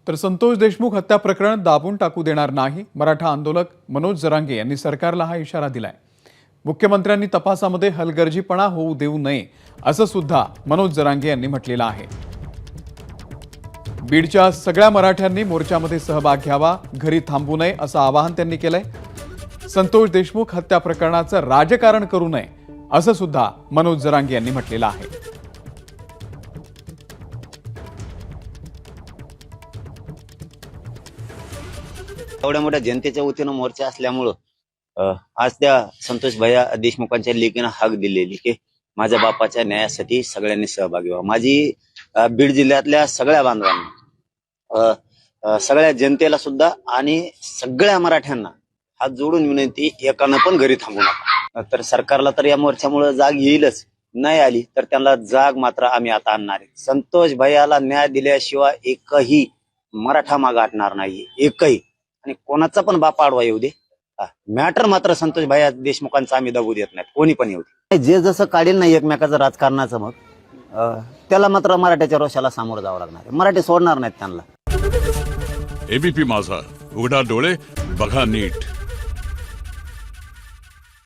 तर संतोष देशमुख हत्या प्रकरण दाबून टाकू देणार नाही, मराठा आंदोलक मनोज जरांगे यांनी सरकारला हा इशारा दिलाय। मुख्यमंत्र्यांनी तपासामध्ये हलगर्जीपणा होऊ देऊ नये असं सुद्धा मनोज जरांगे यांनी म्हटलेलं आहे। बीडच्या सगळ्या मराठ्यांनी मोर्चामध्ये सहभाग घ्यावा, घरी थांबू नये असं आवाहन त्यांनी केलंय। संतोष देशमुख हत्या प्रकरणाचं राजकारण करू नये असं सुद्धा मनोज जरांगे यांनी म्हटलेलं आहे। एवढ्या मोठ्या जनतेच्या वतीनं मोर्चा असल्यामुळं आज त्या संतोष भैया देशमुखांच्या लेखीनं हाक दिलेली की माझ्या बापाच्या न्यायासाठी सगळ्यांनी सहभागी व्हावं। माझी बीड जिल्ह्यातल्या सगळ्या बांधवांना, सगळ्या जनतेला सुद्धा आणि सगळ्या मराठ्यांना हात जोडून विनंती, एकानं पण घरी थांबू नका। तर सरकारला तर या मोर्चामुळे जाग येईलच, नाही आली तर त्यांना जाग मात्र आम्ही आता आणणार आहे। संतोष भैयाला न्याय दिल्याशिवाय एकही मराठा मागे हटणार नाही, एकही, आणि कोणाचा पण बाप आडवा येऊ दे, मॅटर मात्र संतोष भैया देशमुखांचा आम्ही दबू देत नाही, कोणी पण येऊ दे। जे जसं काढेल नाही एकमेकाचं राजकारणाचं, मग त्याला मात्र मराठ्याच्या रोषाला सामोरं जावं लागणार आहे। मराठी सोडणार नाहीत त्यांना। एबीपी माझा, उघडा डोळे बघा नीट।